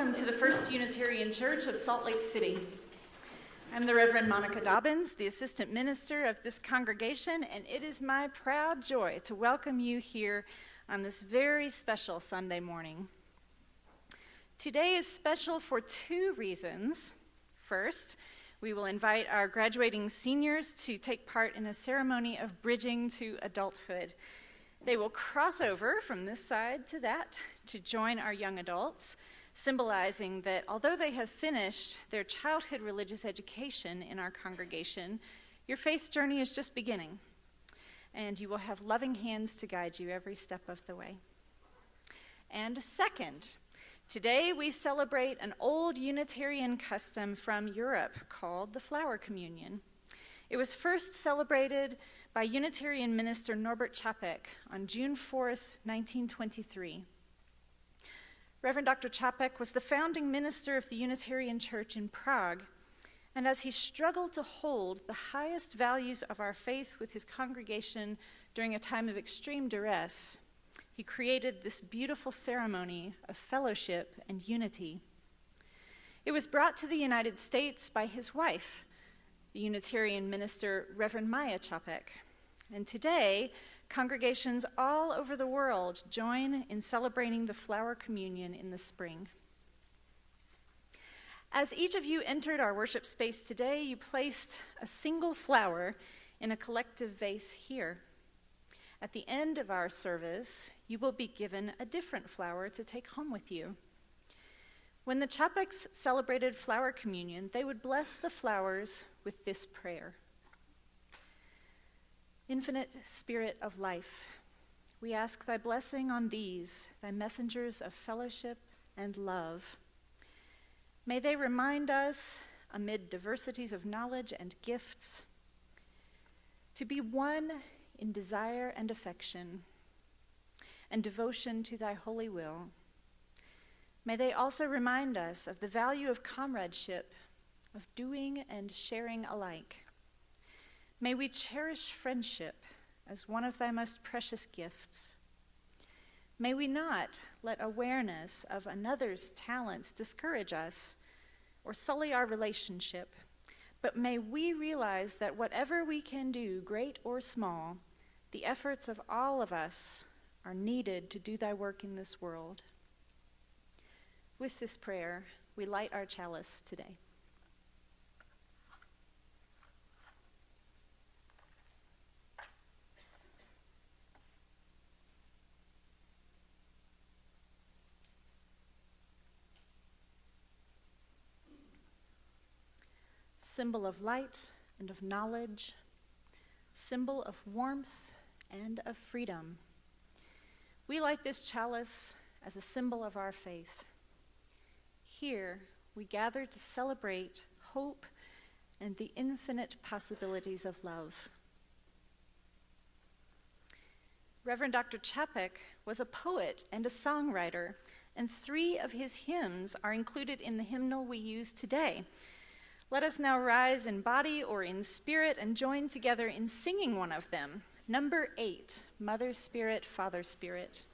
Welcome to the First Unitarian Church of Salt Lake City. I'm the Reverend Monica Dobbins, the assistant minister of this congregation, and it is my proud joy to welcome you here on this very special Sunday morning. Today is special for two reasons. First, we will invite our graduating seniors to take part in a ceremony of bridging to adulthood. They will cross over from this side to that to join our young adults, symbolizing that although they have finished their childhood religious education in our congregation, your faith journey is just beginning, and you will have loving hands to guide you every step of the way. And second, today we celebrate an old Unitarian custom from Europe called the flower communion. It was first celebrated by Unitarian minister Norbert Čapek on June 4th, 1923. Reverend Dr. Čapek was the founding minister of the Unitarian Church in Prague, and as he struggled to hold the highest values of our faith with his congregation during a time of extreme duress, he created this beautiful ceremony of fellowship and unity. It was brought to the United States by his wife, the Unitarian minister Reverend Maya Čapek, and today, congregations all over the world join in celebrating the flower communion in the spring. As each of you entered our worship space today, you placed a single flower in a collective vase here. At the end of our service, you will be given a different flower to take home with you. When the Čapeks celebrated flower communion, they would bless the flowers with this prayer. Infinite Spirit of life, we ask thy blessing on these, thy messengers of fellowship and love. May they remind us, amid diversities of knowledge and gifts, to be one in desire and affection and devotion to thy holy will. May they also remind us of the value of comradeship, of doing and sharing alike. May we cherish friendship as one of thy most precious gifts. May we not let awareness of another's talents discourage us or sully our relationship, but may we realize that whatever we can do, great or small, the efforts of all of us are needed to do thy work in this world. With this prayer, we light our chalice today. Symbol of light and of knowledge, symbol of warmth and of freedom. We light this chalice as a symbol of our faith. Here, we gather to celebrate hope and the infinite possibilities of love. Reverend Dr. Čapek was a poet and a songwriter, and 3 of his hymns are included in the hymnal we use today. Let us now rise in body or in spirit and join together in singing one of them. Number 8, Mother Spirit, Father Spirit.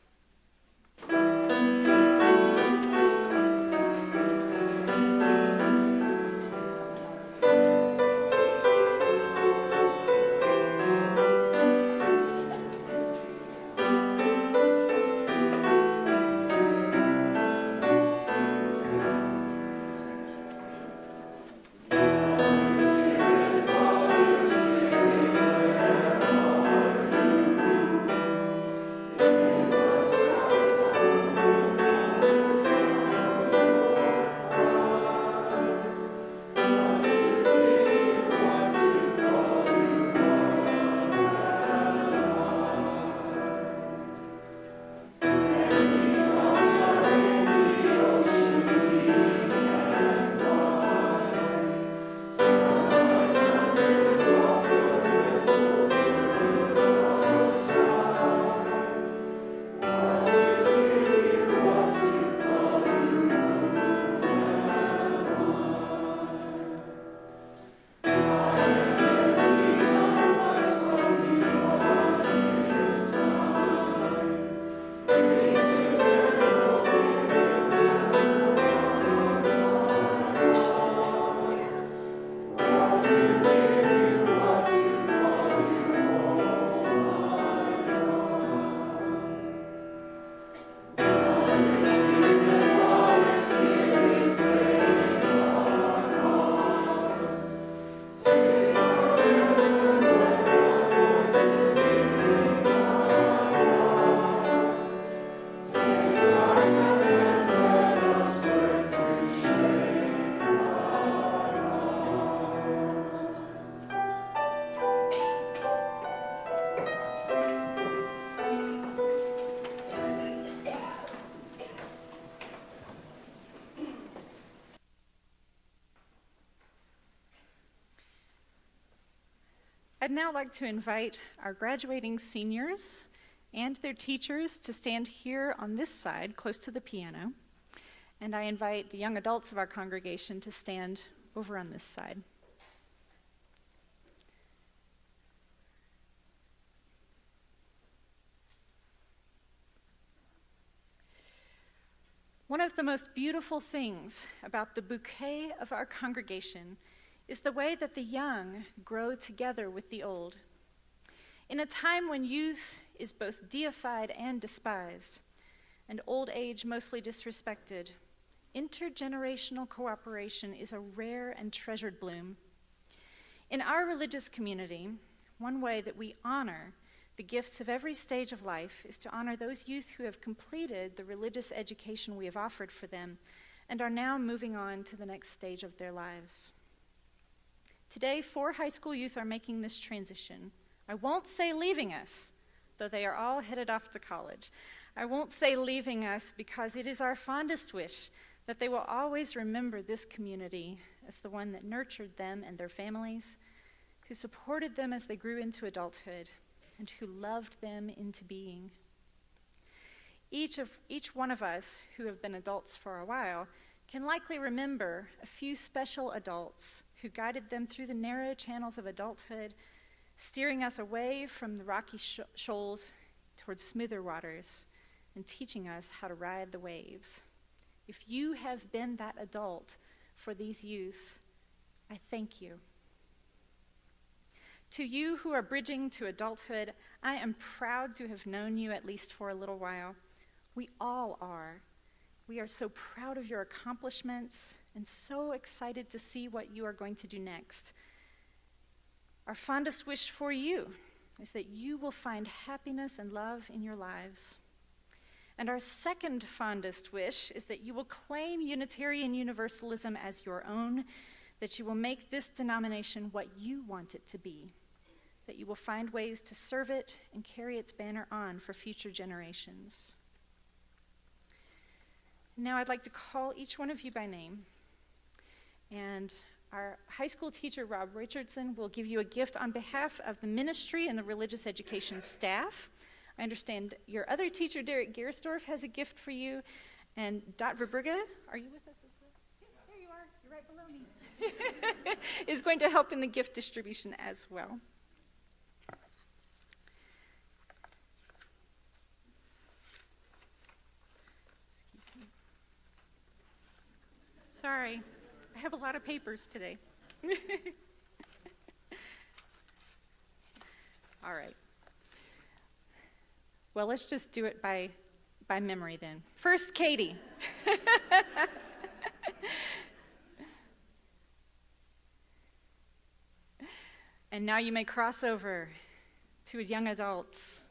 I'd now like to invite our graduating seniors and their teachers to stand here on this side, close to the piano. And I invite the young adults of our congregation to stand over on this side. One of the most beautiful things about the bouquet of our congregation is the way that the young grow together with the old. In a time when youth is both deified and despised, and old age mostly disrespected, intergenerational cooperation is a rare and treasured bloom. In our religious community, one way that we honor the gifts of every stage of life is to honor those youth who have completed the religious education we have offered for them and are now moving on to the next stage of their lives. Today, 4 high school youth are making this transition. I won't say leaving us, though they are all headed off to college. I won't say leaving us because it is our fondest wish that they will always remember this community as the one that nurtured them and their families, who supported them as they grew into adulthood, and who loved them into being. Each one of us who have been adults for a while can likely remember a few special adults who guided them through the narrow channels of adulthood, steering us away from the rocky shoals towards smoother waters and teaching us how to ride the waves. If you have been that adult for these youth, I thank you. To you who are bridging to adulthood, I am proud to have known you at least for a little while. We all are. We are so proud of your accomplishments and so excited to see what you are going to do next. Our fondest wish for you is that you will find happiness and love in your lives. And our second fondest wish is that you will claim Unitarian Universalism as your own, that you will make this denomination what you want it to be, that you will find ways to serve it and carry its banner on for future generations. Now I'd like to call each one of you by name. And our high school teacher, Rob Richardson, will give you a gift on behalf of the ministry and the religious education staff. I understand your other teacher, Derek Gersdorf, has a gift for you. And Dot Verbrugge, are you with us as well? Yes, there you are. You're right below me. Is going to help in the gift distribution as well. Excuse me. Sorry, I have a lot of papers today. All right. Well, let's just do it by memory then. First, Katie. And now you may cross over to young adults.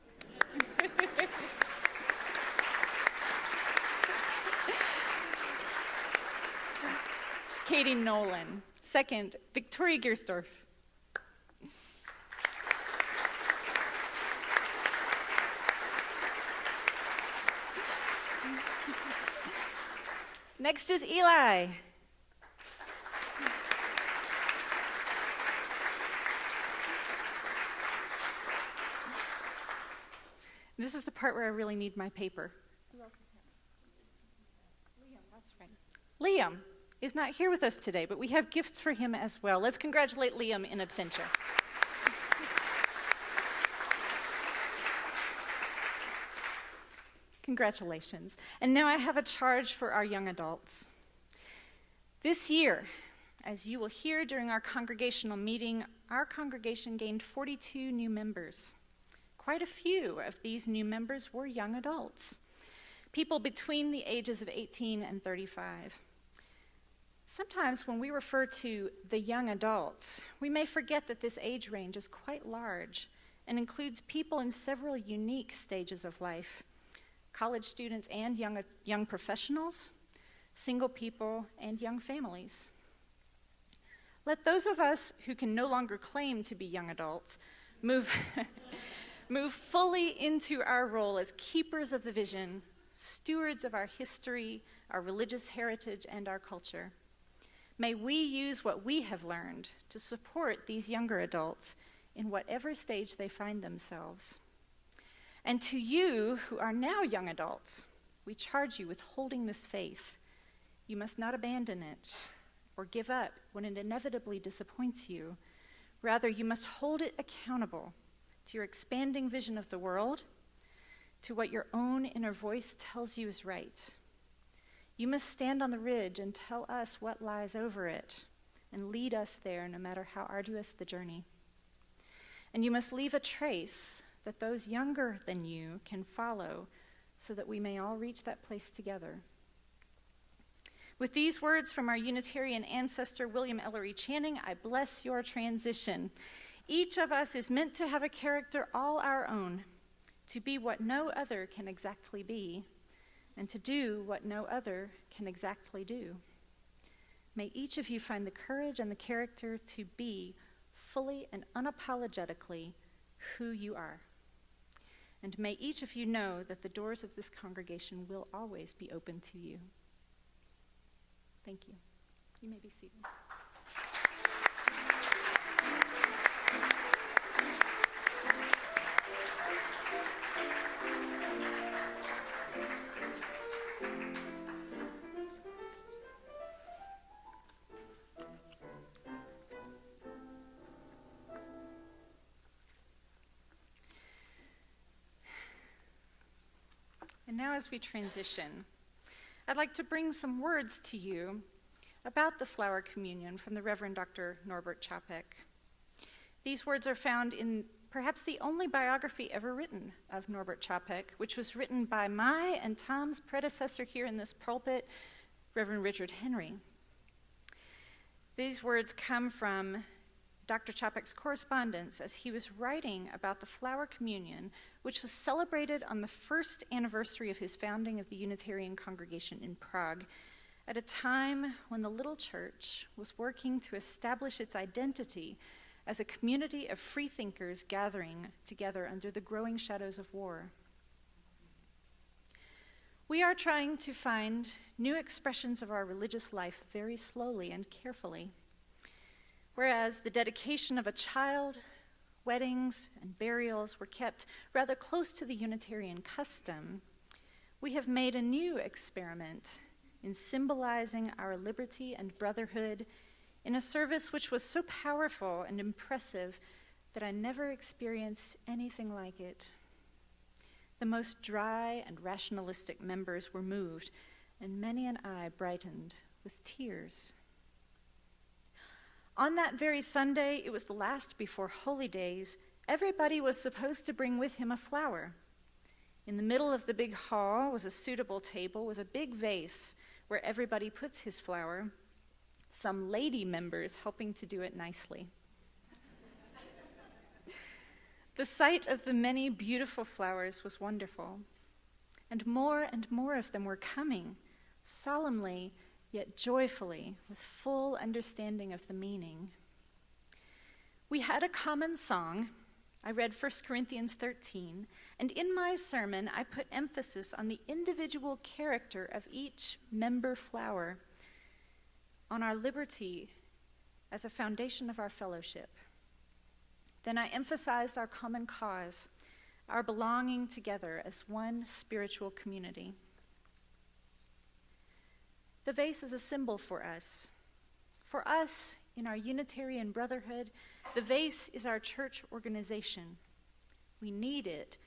Katie Nolan. Second, Victoria Gersdorf. Next is Eli. This is the part where I really need my paper. Who else is here? Liam, that's right. Liam is not here with us today, but we have gifts for him as well. Let's congratulate Liam in absentia. Congratulations. And now I have a charge for our young adults. This year, as you will hear during our congregational meeting, our congregation gained 42 new members. Quite a few of these new members were young adults, people between the ages of 18 and 35. Sometimes when we refer to the young adults, we may forget that this age range is quite large and includes people in several unique stages of life: college students and young professionals, single people, and young families. Let those of us who can no longer claim to be young adults move fully into our role as keepers of the vision, stewards of our history, our religious heritage, and our culture. May we use what we have learned to support these younger adults in whatever stage they find themselves. And to you who are now young adults, we charge you with holding this faith. You must not abandon it or give up when it inevitably disappoints you. Rather, you must hold it accountable to your expanding vision of the world, to what your own inner voice tells you is right. You must stand on the ridge and tell us what lies over it, and lead us there no matter how arduous the journey. And you must leave a trace that those younger than you can follow, so that we may all reach that place together. With these words from our Unitarian ancestor, William Ellery Channing, I bless your transition. Each of us is meant to have a character all our own, to be what no other can exactly be, and to do what no other can exactly do. May each of you find the courage and the character to be fully and unapologetically who you are. And may each of you know that the doors of this congregation will always be open to you. Thank you. You may be seated. And now as we transition, I'd like to bring some words to you about the flower communion from the Reverend Dr. Norbert Čapek. These words are found in perhaps the only biography ever written of Norbert Čapek, which was written by my and Tom's predecessor here in this pulpit, Reverend Richard Henry. These words come from Dr. Čapek's correspondence as he was writing about the flower communion, which was celebrated on the first anniversary of his founding of the Unitarian congregation in Prague, at a time when the little church was working to establish its identity as a community of freethinkers gathering together under the growing shadows of war. We are trying to find new expressions of our religious life very slowly and carefully. Whereas the dedication of a child, weddings, and burials were kept rather close to the Unitarian custom, we have made a new experiment in symbolizing our liberty and brotherhood in a service which was so powerful and impressive that I never experienced anything like it. The most dry and rationalistic members were moved, and many an eye brightened with tears. On that very Sunday, it was the last before Holy Days, everybody was supposed to bring with him a flower. In the middle of the big hall was a suitable table with a big vase where everybody puts his flower, some lady members helping to do it nicely. The sight of the many beautiful flowers was wonderful, and more of them were coming, solemnly yet joyfully, with full understanding of the meaning. We had a common song. I read 1 Corinthians 13, and in my sermon I put emphasis on the individual character of each member flower, on our liberty as a foundation of our fellowship. Then I emphasized our common cause, our belonging together as one spiritual community. The vase is a symbol for us. For us, in our Unitarian brotherhood, the vase is our church organization. We need it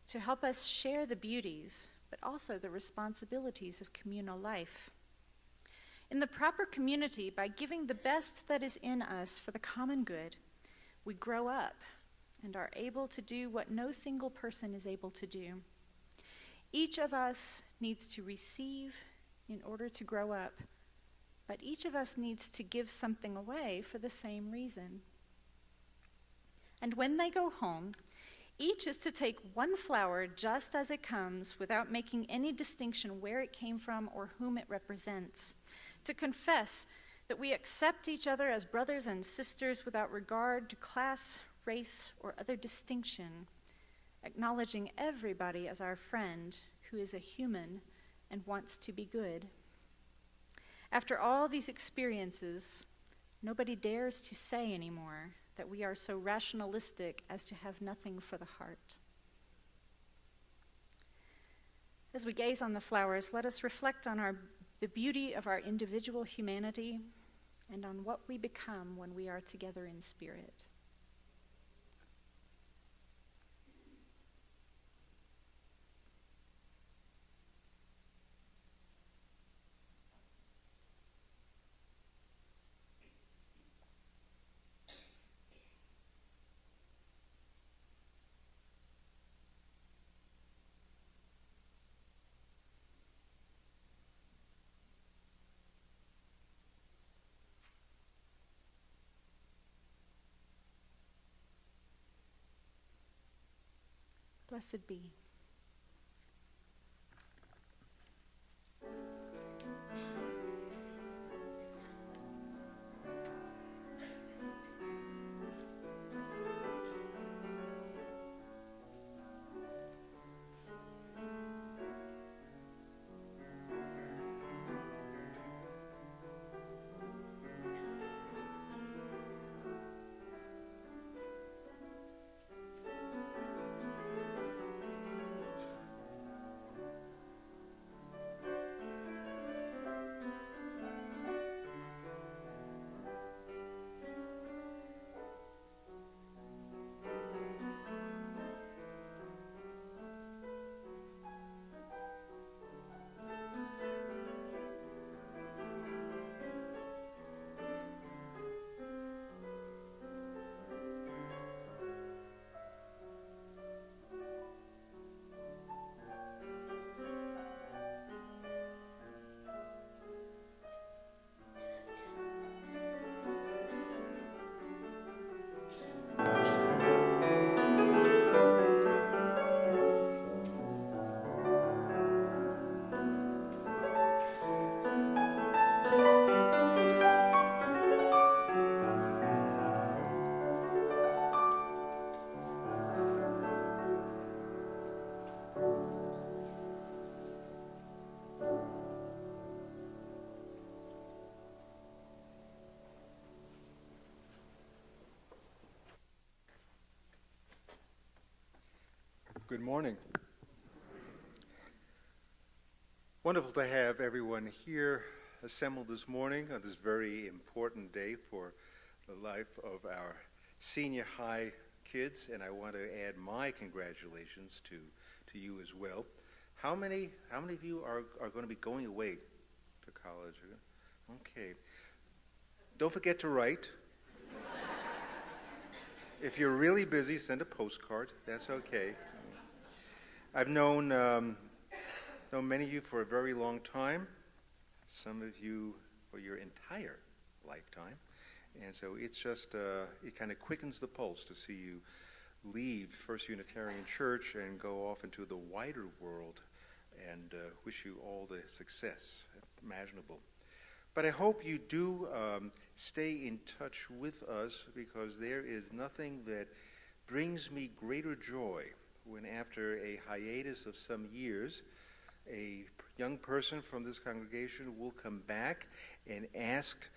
to help us share the beauties, but also the responsibilities of communal life. In the proper community, by giving the best that is in us for the common good, we grow up and are able to do what no single person is able to do. Each of us needs to receive in order to grow up, but each of us needs to give something away for the same reason. And when they go home, each is to take one flower just as it comes without making any distinction where it came from or whom it represents, to confess that we accept each other as brothers and sisters without regard to class, race, or other distinction, acknowledging everybody as our friend who is a human and wants to be good. After all these experiences, nobody dares to say anymore that we are so rationalistic as to have nothing for the heart. As we gaze on the flowers, let us reflect on the beauty of our individual humanity and on what we become when we are together in spirit. Blessed be. Good morning. Wonderful to have everyone here assembled this morning on this very important day for the life of our senior high kids, and I want to add my congratulations to you as well. How many of you are going to be going away to college? Okay. Don't forget to write. If you're really busy, send a postcard. That's okay. I've known many of you for a very long time, some of you for your entire lifetime, and so it's just, it kind of quickens the pulse to see you leave First Unitarian Church and go off into the wider world, and wish you all the success imaginable. But I hope you do stay in touch with us, because there is nothing that brings me greater joy when, after a hiatus of some years, a young person from this congregation will come back and ask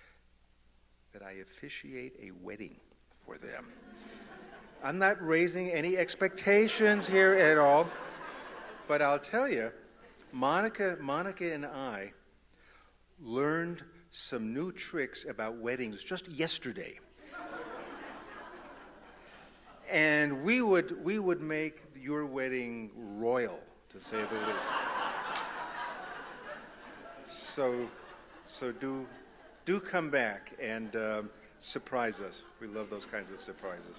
that I officiate a wedding for them. I'm not raising any expectations here at all, but I'll tell you, Monica and I learned some new tricks about weddings just yesterday. And we would make your wedding royal, to say the least. So do come back and surprise us. We love those kinds of surprises.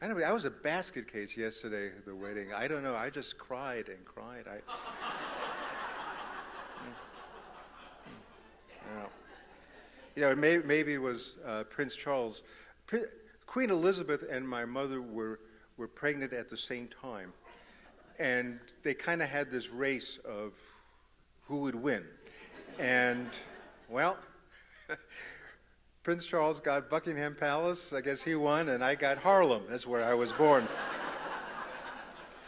Anyway, I was a basket case yesterday at the wedding. I don't know. I just cried and cried. Maybe it was Prince Charles. Queen Elizabeth and my mother were pregnant at the same time, and they kind of had this race of who would win. And, well, Prince Charles got Buckingham Palace. I guess he won, and I got Harlem. That's where I was born.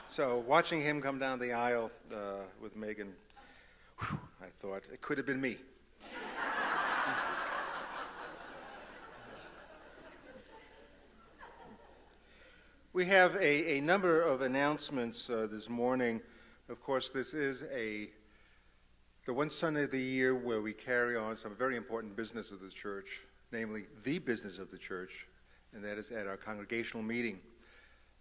So watching him come down the aisle with Meghan, I thought it could have been me. We have a number of announcements this morning. Of course, this is the one Sunday of the year where we carry on some very important business of the church, namely the business of the church, and that is at our congregational meeting.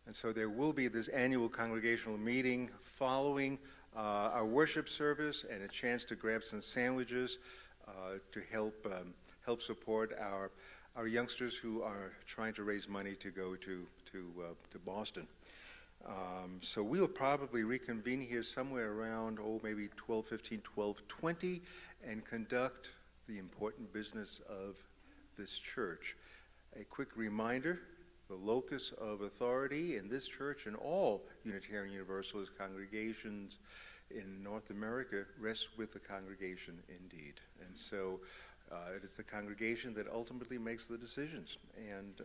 And so there will be this annual congregational meeting following our worship service and a chance to grab some sandwiches to help support our youngsters who are trying to raise money to go to Boston. So we will probably reconvene here somewhere around, maybe 12:15, 12:20, and conduct the important business of this church. A quick reminder, the locus of authority in this church and all Unitarian Universalist congregations in North America rests with the congregation indeed. And so it is the congregation that ultimately makes the decisions. And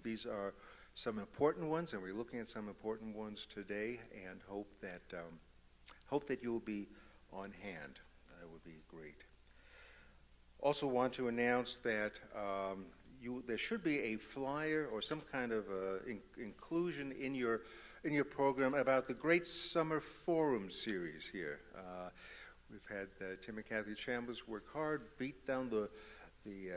these are some important ones, and we're looking at some important ones today, and hope that you'll be on hand. That would be great. Also want to announce that there should be a flyer or some kind of inclusion in your program about the Great Summer Forum series here. We've had Tim and Kathy Chambers work hard, beat down the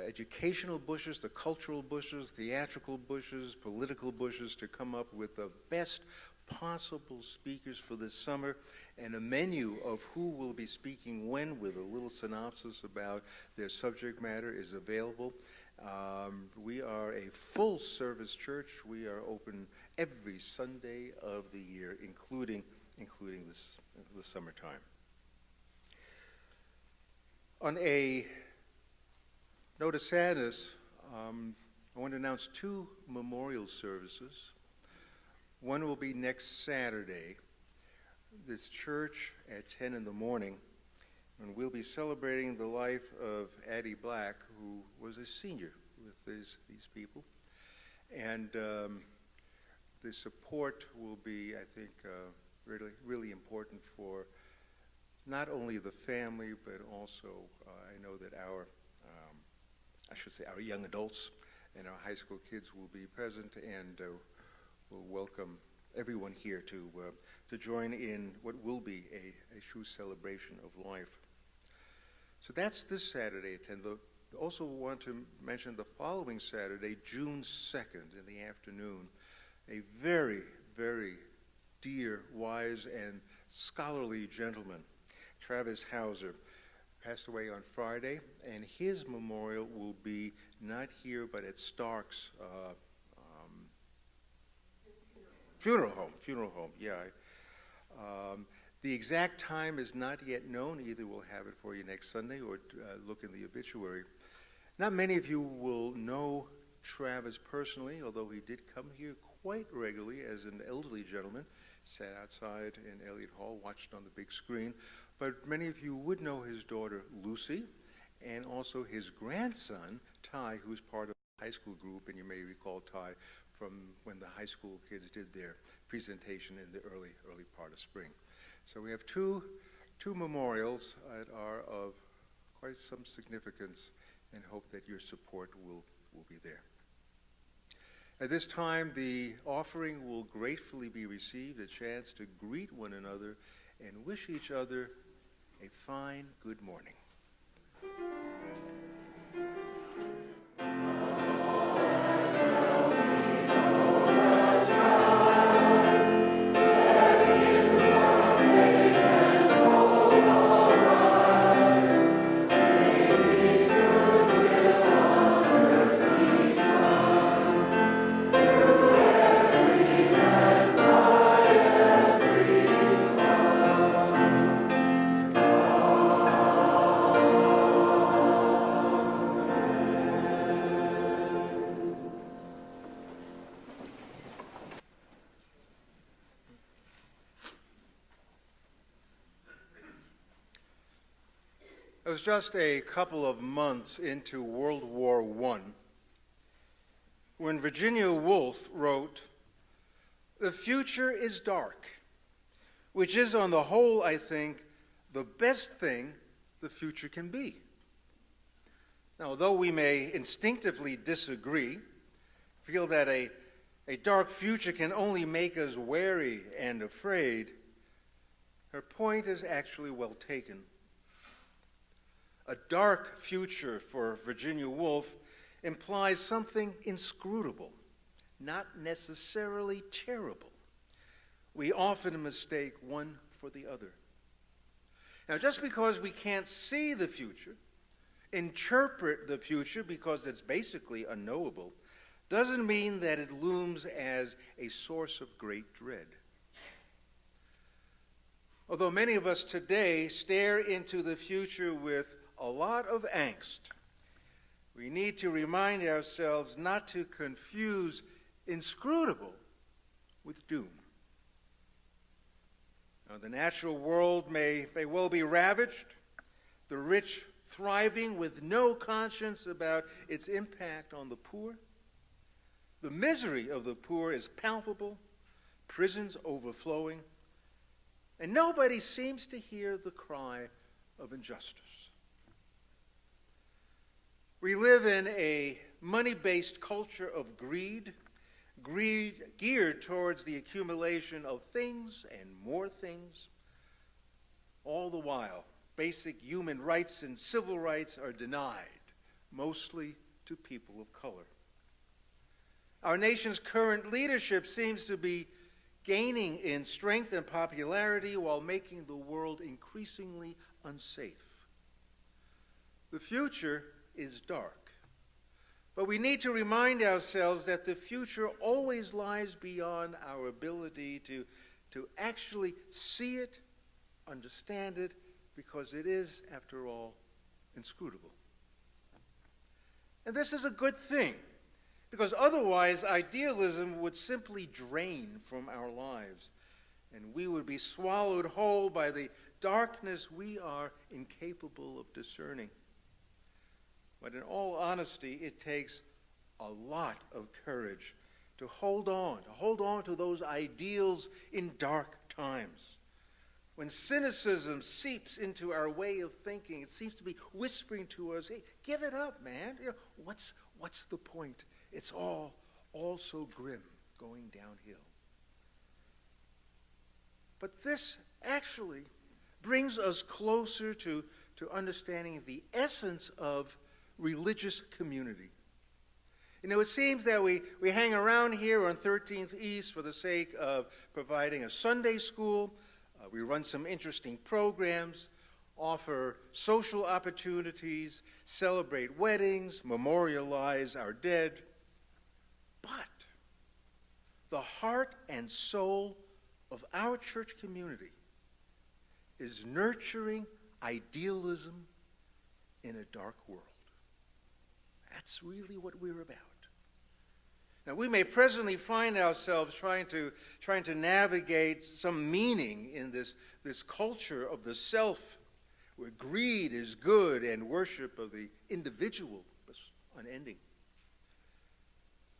educational bushes, the cultural bushes, theatrical bushes, political bushes to come up with the best possible speakers for this summer, and a menu of who will be speaking when with a little synopsis about their subject matter is available. We are a full-service church. We are open every Sunday of the year, including the summertime. On a note of sadness, I want to announce two memorial services. One will be next Saturday, this church at 10 in the morning, and we'll be celebrating the life of Addie Black, who was a senior with these people. And the support will be, I think, really, really important for not only the family, but also I know that our young adults and our high school kids will be present, and we'll welcome everyone here to join in what will be a true celebration of life. So that's this Saturday at 10. I also want to mention the following Saturday, June 2nd in the afternoon, a very, very dear, wise, and scholarly gentleman, Travis Hauser, passed away on Friday, and his memorial will be not here but at Stark's funeral home. Yeah. The exact time is not yet known. Either we'll have it for you next Sunday or look in the obituary. Not many of you will know Travis personally, although he did come here quite regularly as an elderly gentleman, sat outside in Elliott Hall, watched on the big screen. But many of you would know his daughter, Lucy, and also his grandson, Ty, who's part of the high school group, and you may recall Ty from when the high school kids did their presentation in the early part of spring. So we have two memorials that are of quite some significance, and hope that your support will be there. At this time, the offering will gratefully be received, a chance to greet one another and wish each other a fine good morning. It was just a couple of months into World War I when Virginia Woolf wrote, "The future is dark, which is on the whole, I think, the best thing the future can be." Now, although we may instinctively disagree, feel that a a dark future can only make us wary and afraid, her point is actually well taken. A dark future for Virginia Woolf implies something inscrutable, not necessarily terrible. We often mistake one for the other. Now, just because we can't see the future, interpret the future because it's basically unknowable, doesn't mean that it looms as a source of great dread. Although many of us today stare into the future with a lot of angst, we need to remind ourselves not to confuse inscrutable with doom. Now, the natural world may well be ravaged, the rich thriving with no conscience about its impact on the poor. The misery of the poor is palpable, prisons overflowing, and nobody seems to hear the cry of injustice. We live in a money-based culture of greed geared towards the accumulation of things and more things. All the while, basic human rights and civil rights are denied, mostly to people of color. Our nation's current leadership seems to be gaining in strength and popularity while making the world increasingly unsafe. The future is dark. But we need to remind ourselves that the future always lies beyond our ability to actually see it, understand it, because it is, after all, inscrutable. And this is a good thing, because otherwise idealism would simply drain from our lives, and we would be swallowed whole by the darkness we are incapable of discerning. But in all honesty, it takes a lot of courage to hold on to those ideals in dark times. When cynicism seeps into our way of thinking, it seems to be whispering to us, hey, give it up, man. You know, what's the point? It's all so grim going downhill. But this actually brings us closer to understanding the essence of religious community. You know, it seems that we hang around here on 13th East for the sake of providing a Sunday school. We run some interesting programs, offer social opportunities, celebrate weddings, memorialize our dead. But the heart and soul of our church community is nurturing idealism in a dark world. That's really what we're about. Now, we may presently find ourselves trying to navigate some meaning in this culture of the self, where greed is good and worship of the individual is unending.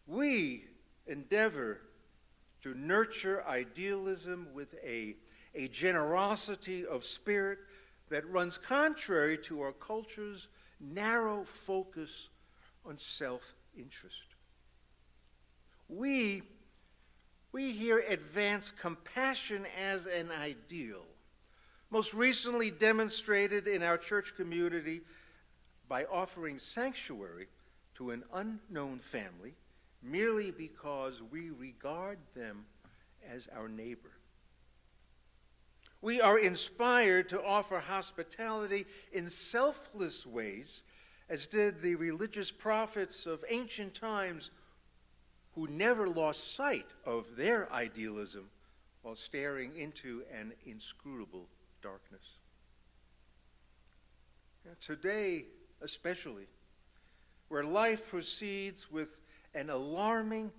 We endeavor to nurture idealism with a generosity of spirit that runs contrary to our culture's narrow focus on self-interest. We here advance compassion as an ideal, most recently demonstrated in our church community by offering sanctuary to an unknown family merely because we regard them as our neighbor. We are inspired to offer hospitality in selfless ways, as did the religious prophets of ancient times who never lost sight of their idealism while staring into an inscrutable darkness. Now, today, especially, where life proceeds with an alarming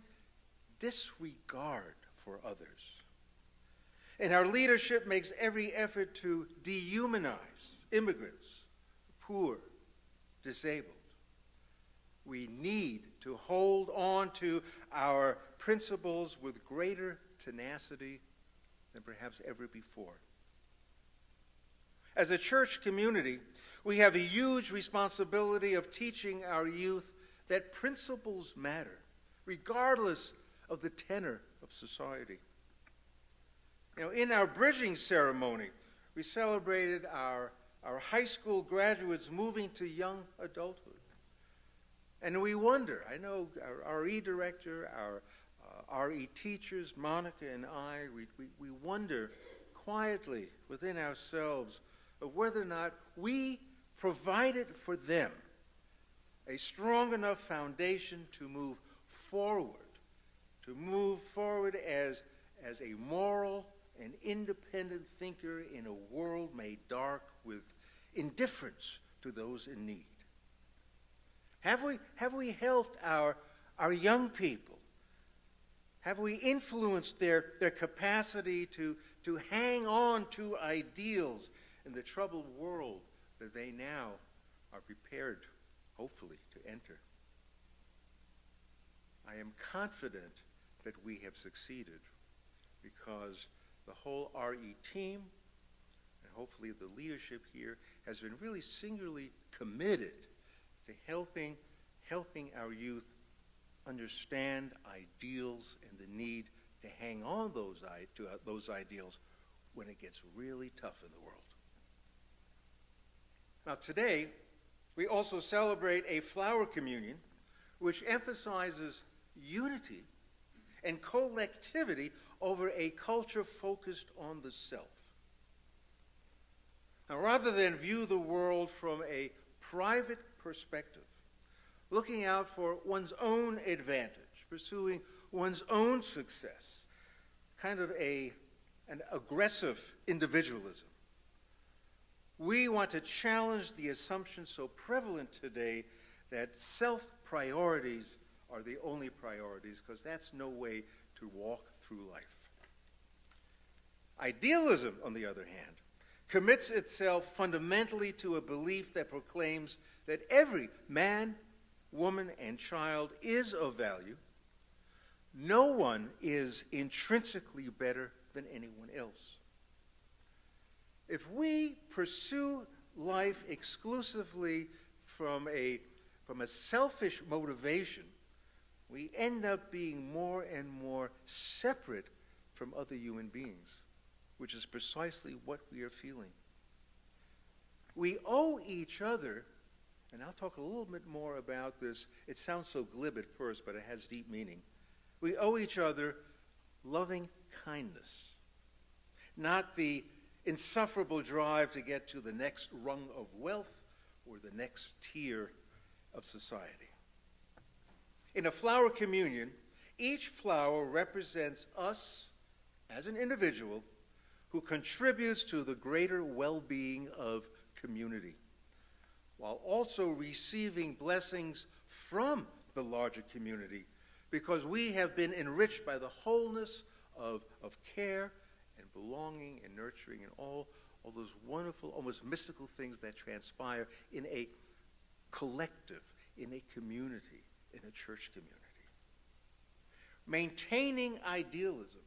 disregard for others, and our leadership makes every effort to dehumanize immigrants, poor, disabled, we need to hold on to our principles with greater tenacity than perhaps ever before. As a church community, we have a huge responsibility of teaching our youth that principles matter, regardless of the tenor of society. In our bridging ceremony, we celebrated our high school graduates moving to young adulthood. And we wonder, I know our RE director, our RE teachers, Monica and I, we wonder quietly within ourselves of whether or not we provided for them a strong enough foundation to move forward as a moral and independent thinker in a world made dark with indifference to those in need. Have we helped our young people? Have we influenced their capacity to hang on to ideals in the troubled world that they now are prepared, hopefully, to enter? I am confident that we have succeeded because the whole RE team, and hopefully the leadership here, has been really singularly committed to helping our youth understand ideals and the need to hang on to those ideals when it gets really tough in the world. Now today, we also celebrate a flower communion which emphasizes unity and collectivity over a culture focused on the self. Now, rather than view the world from a private perspective, looking out for one's own advantage, pursuing one's own success, kind of an aggressive individualism, we want to challenge the assumption so prevalent today that self-priorities are the only priorities, because that's no way to walk through life. Idealism, on the other hand, commits itself fundamentally to a belief that proclaims that every man, woman, and child is of value. No one is intrinsically better than anyone else. If we pursue life exclusively from a selfish motivation, we end up being more and more separate from other human beings, which is precisely what we are feeling. We owe each other, and I'll talk a little bit more about this. It sounds so glib at first, but it has deep meaning. We owe each other loving kindness, not the insufferable drive to get to the next rung of wealth or the next tier of society. In a flower communion, each flower represents us as an individual who contributes to the greater well-being of community, while also receiving blessings from the larger community, because we have been enriched by the wholeness of care and belonging and nurturing and all those wonderful, almost mystical things that transpire in a collective, in a community, in a church community. Maintaining idealism,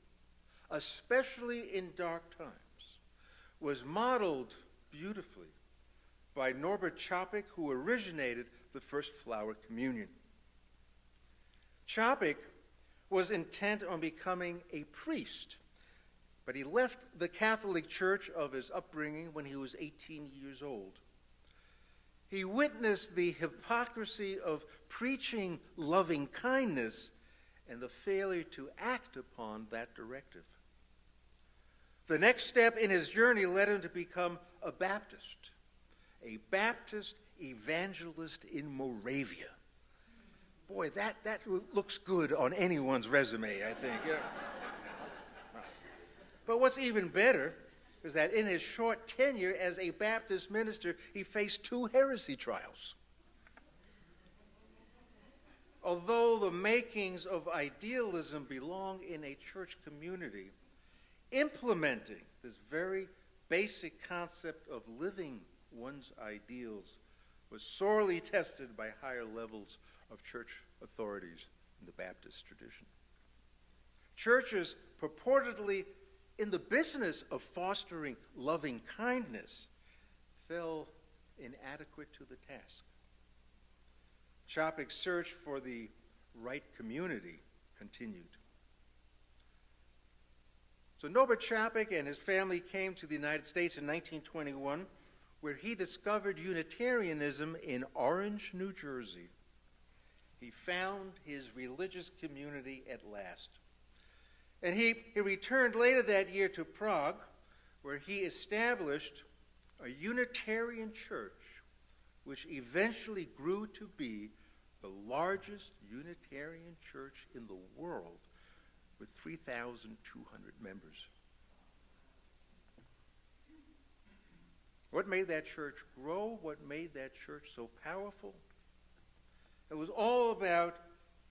especially in dark times, was modeled beautifully by Norbert Chapik, who originated the first flower communion. Chapik was intent on becoming a priest, but he left the Catholic Church of his upbringing when he was 18 years old. He witnessed the hypocrisy of preaching loving kindness and the failure to act upon that directive. The next step in his journey led him to become a Baptist evangelist in Moravia. Boy, that looks good on anyone's resume, I think. But what's even better is that in his short tenure as a Baptist minister, he faced 2 heresy trials. Although the makings of idealism belong in a church community, implementing this very basic concept of living one's ideals was sorely tested by higher levels of church authorities in the Baptist tradition. Churches purportedly in the business of fostering loving kindness fell inadequate to the task. Chapik's search for the right community continued. So Norbert Chapek and his family came to the United States in 1921, where he discovered Unitarianism in Orange, New Jersey. He found his religious community at last. And he returned later that year to Prague, where he established a Unitarian church, which eventually grew to be the largest Unitarian church in the world, with 3,200 members. What made that church grow? What made that church so powerful? It was all about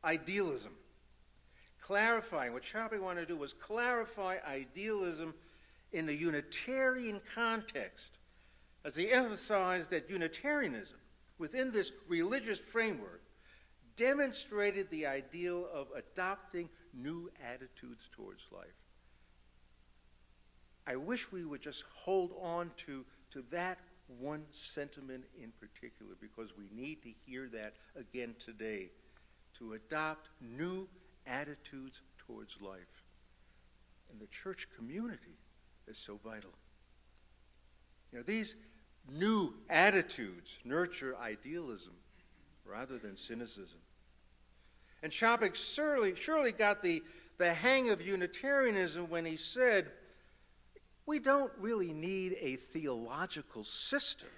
idealism. Clarifying. What Chapek wanted to do was clarify idealism in the Unitarian context, as he emphasized that Unitarianism, within this religious framework, demonstrated the ideal of adopting new attitudes towards life. I wish we would just hold on to that one sentiment in particular, because we need to hear that again today, to adopt new attitudes towards life. And the church community is so vital. You know, these new attitudes nurture idealism rather than cynicism. And Chapek surely got the hang of Unitarianism when he said, we don't really need a theological system.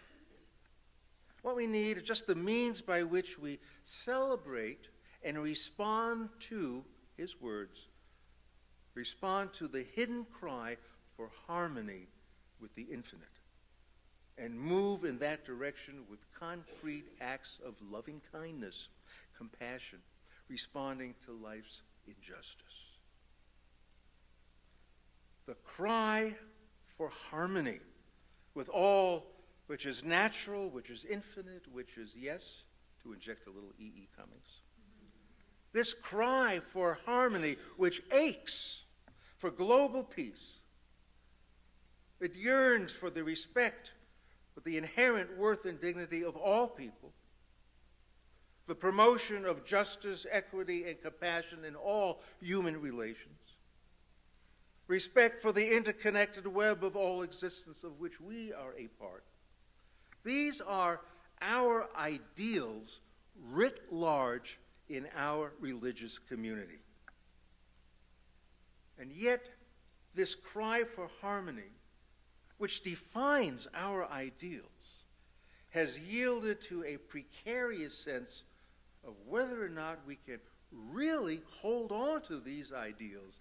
What we need is just the means by which we celebrate and respond to his words, respond to the hidden cry for harmony with the infinite, and move in that direction with concrete acts of loving kindness, compassion, responding to life's injustice. The cry for harmony with all which is natural, which is infinite, which is, yes, to inject a little E.E. Cummings. This cry for harmony, which aches for global peace. It yearns for the respect for the inherent worth and dignity of all people, the promotion of justice, equity, and compassion in all human relations, respect for the interconnected web of all existence of which we are a part. These are our ideals writ large in our religious community. And yet, this cry for harmony, which defines our ideals, has yielded to a precarious sense of whether or not we can really hold on to these ideals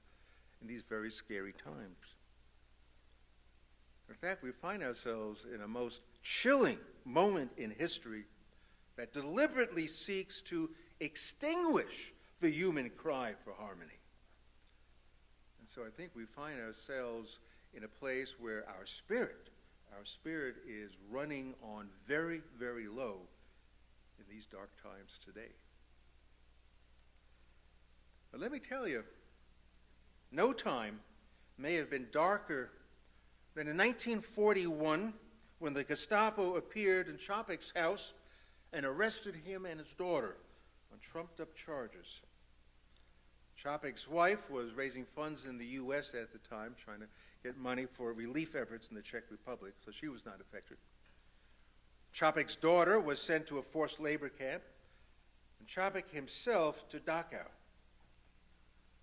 in these very scary times. In fact, we find ourselves in a most chilling moment in history that deliberately seeks to extinguish the human cry for harmony. And so I think we find ourselves in a place where our spirit is running on very, very low in these dark times today. But let me tell you, no time may have been darker than in 1941, when the Gestapo appeared in Chapek's house and arrested him and his daughter on trumped-up charges. Chapek's wife was raising funds in the U.S. at the time, trying to get money for relief efforts in the Czech Republic, so she was not affected. Chapek's daughter was sent to a forced labor camp, and Chapek himself to Dachau,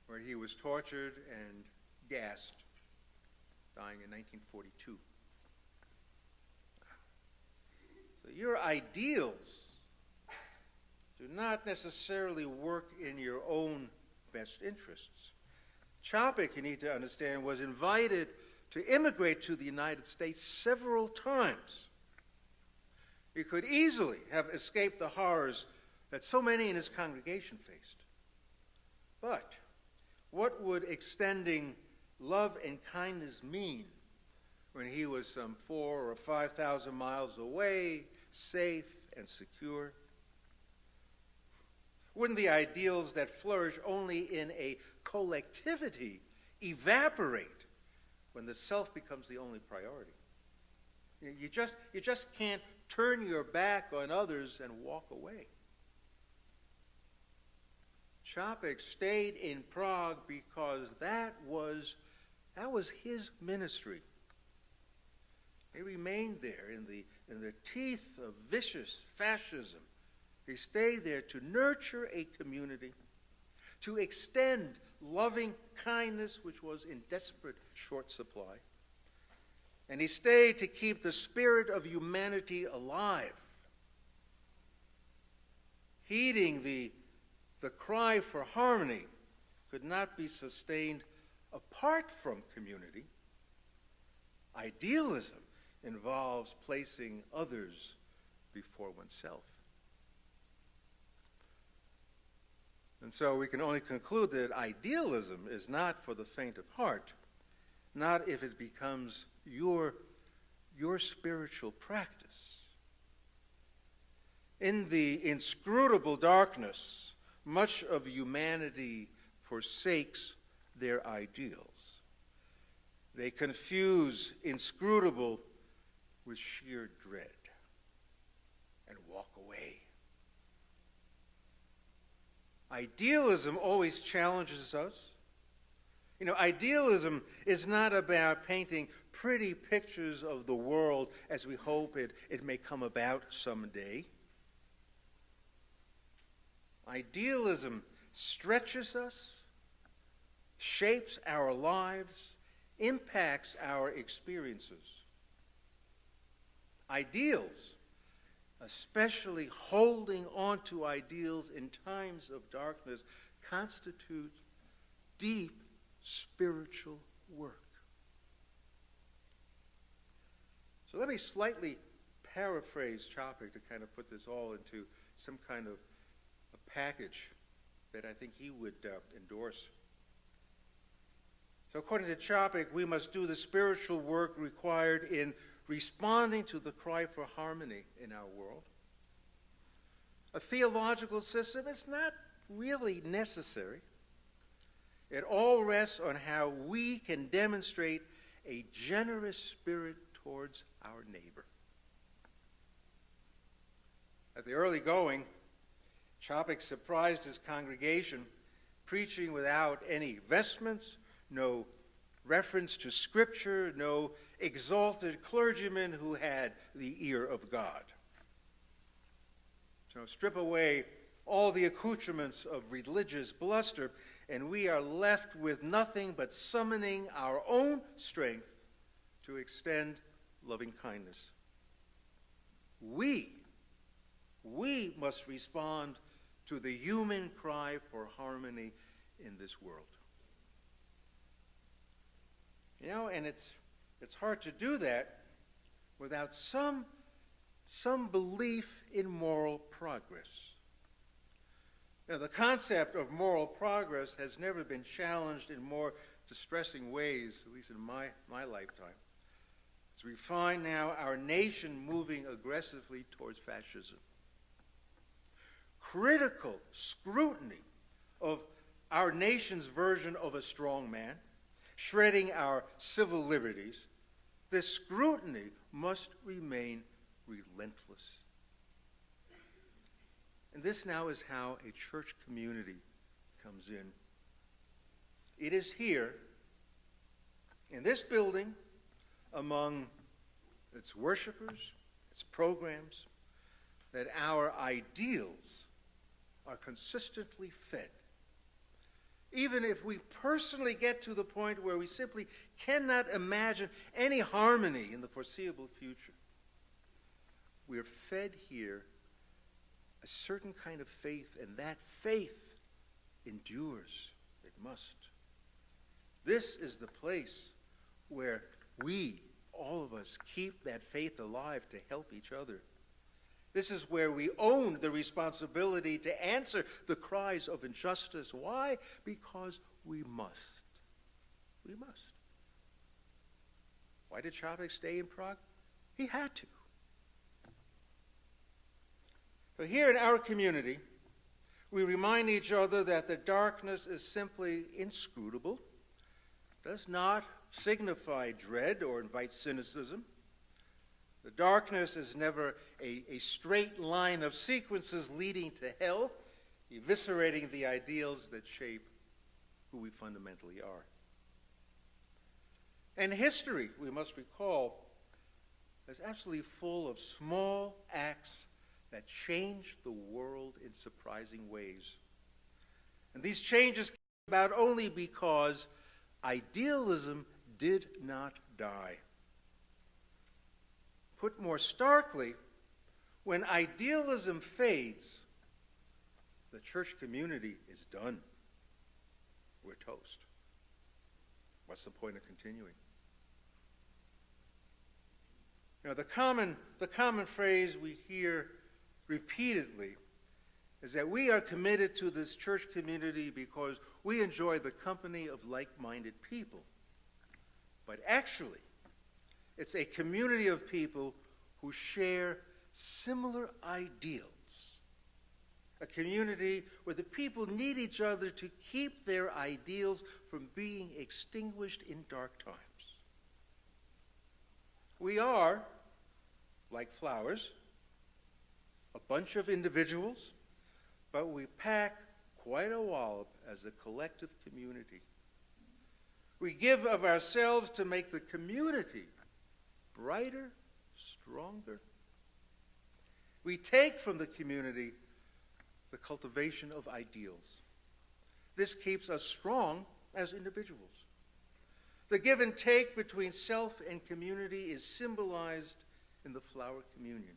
where he was tortured and gassed, dying in 1942. So your ideals do not necessarily work in your own best interests. Chapek, you need to understand, was invited to immigrate to the United States several times. He could easily have escaped the horrors that so many in his congregation faced. But what would extending love and kindness mean when he was some 4,000 or 5,000 miles away, safe and secure? Wouldn't the ideals that flourish only in a collectivity evaporate when the self becomes the only priority? You just can't turn your back on others and walk away. Chapek stayed in Prague because that was That was his ministry. He remained there in the teeth of vicious fascism. He stayed there to nurture a community, to extend loving kindness, which was in desperate short supply. And he stayed to keep the spirit of humanity alive. Heeding the cry for harmony could not be sustained apart from community. Idealism involves placing others before oneself. And so we can only conclude that idealism is not for the faint of heart, not if it becomes your spiritual practice. In the inscrutable darkness, much of humanity forsakes their ideals. They confuse inscrutable with sheer dread and walk away. Idealism always challenges us. You know, idealism is not about painting pretty pictures of the world as we hope it may come about someday. Idealism stretches us, shapes our lives, impacts our experiences. Ideals, especially holding on to ideals in times of darkness, constitute deep spiritual work. So let me slightly paraphrase Chopik to kind of put this all into some kind of a package that I think he would endorse. So according to Chopik, we must do the spiritual work required in responding to the cry for harmony in our world. A theological system is not really necessary. It all rests on how we can demonstrate a generous spirit towards our neighbor. At the early going, Chopik surprised his congregation, preaching without any vestments, no reference to Scripture, no exalted clergyman who had the ear of God. So strip away all the accoutrements of religious bluster, and we are left with nothing but summoning our own strength to extend loving kindness. We must respond to the human cry for harmony in this world. You know, and it's hard to do that without some belief in moral progress. Now, the concept of moral progress has never been challenged in more distressing ways, at least in my lifetime. As we find now our nation moving aggressively towards fascism. Critical scrutiny of our nation's version of a strong man, shredding our civil liberties, this scrutiny must remain relentless. And this now is how a church community comes in. It is here, in this building, among its worshipers, its programs, that our ideals are consistently fed. Even if we personally get to the point where we simply cannot imagine any harmony in the foreseeable future, we are fed here a certain kind of faith, and that faith endures. It must. This is the place where we, all of us, keep that faith alive to help each other. This is where we own the responsibility to answer the cries of injustice. Why? Because we must. We must. Why did Chopik stay in Prague? He had to. So here in our community, we remind each other that the darkness is simply inscrutable, does not signify dread or invite cynicism. The darkness is never a straight line of sequences leading to hell, eviscerating the ideals that shape who we fundamentally are. And history, we must recall, is absolutely full of small acts that changed the world in surprising ways. And these changes came about only because idealism did not die. Put more starkly, when idealism fades, the church community is done. We're toast. What's the point of continuing? You know, the common phrase we hear repeatedly is that we are committed to this church community because we enjoy the company of like-minded people. But actually, it's a community of people who share similar ideals. A community where the people need each other to keep their ideals from being extinguished in dark times. We are, like flowers, a bunch of individuals, but we pack quite a wallop as a collective community. We give of ourselves to make the community brighter, stronger. We take from the community the cultivation of ideals. This keeps us strong as individuals. The give and take between self and community is symbolized in the flower communion.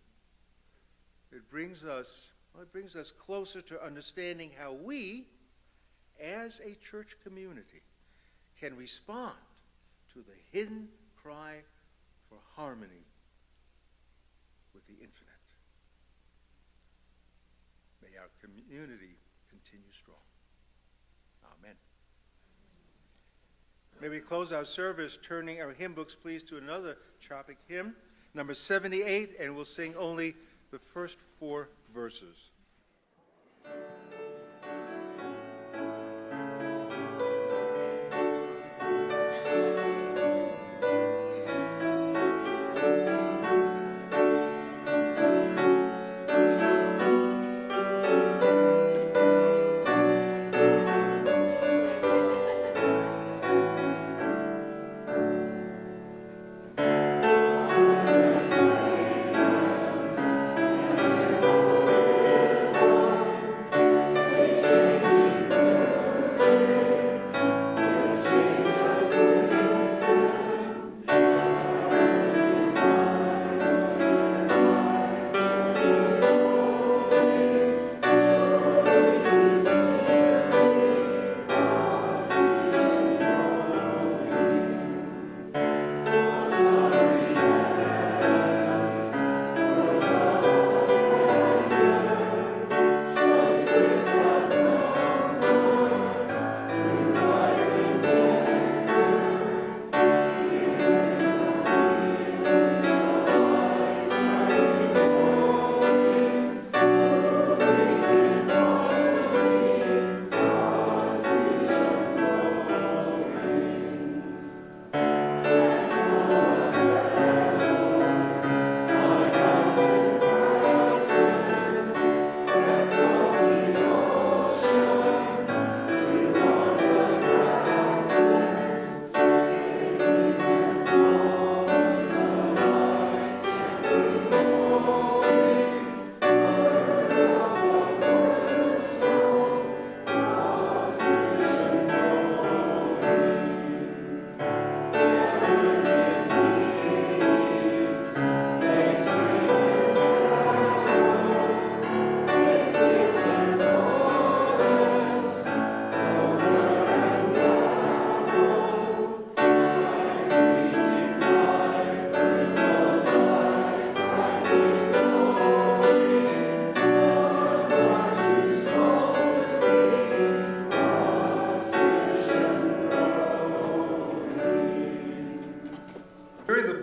It brings us closer to understanding how we, as a church community, can respond to the hidden cry for harmony with the infinite. May our community continue strong. Amen. May we close our service turning our hymn books, please, to another Chopik hymn, number 78, and we'll sing only the first 4 verses.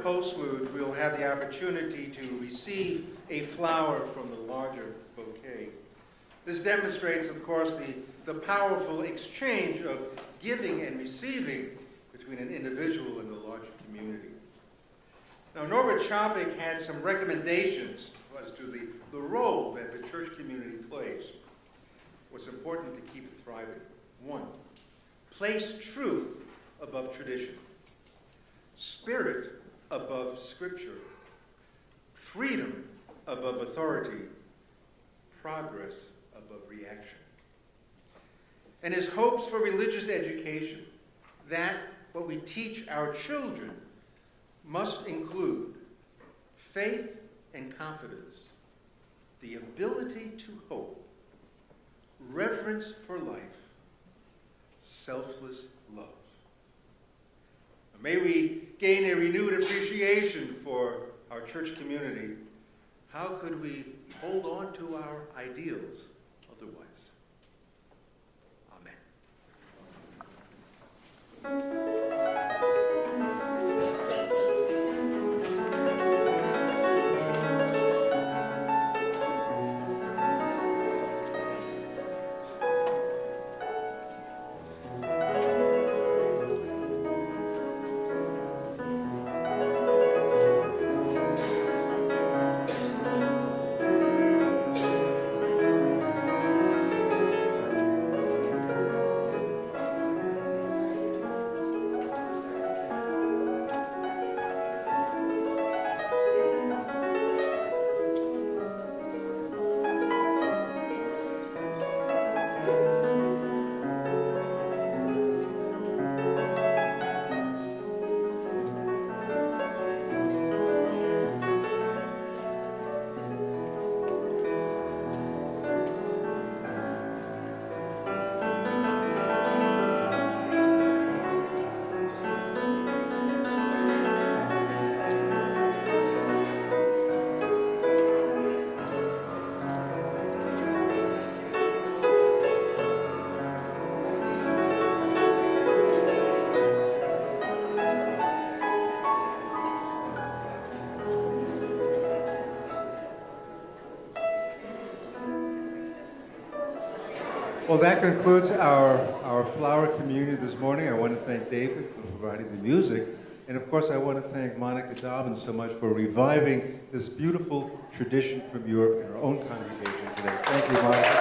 Postlude, we'll have the opportunity to receive a flower from the larger bouquet. This demonstrates, of course, the powerful exchange of giving and receiving between an individual and the larger community. Now, Norbert Chopik had some recommendations as to the role that the church community plays. What's important to keep it thriving. 1, place truth above tradition. spirit above Scripture, freedom above authority, progress above reaction. And his hopes for religious education, that what we teach our children must include faith and confidence, the ability to hope, reverence for life, selfless love. May we gain a renewed appreciation for our church community. How could we hold on to our ideals otherwise? Amen. Well, that concludes our flower communion this morning. I want to thank David for providing the music. And of course, I want to thank Monica Dobbins so much for reviving this beautiful tradition from your own congregation today. Thank you, Monica.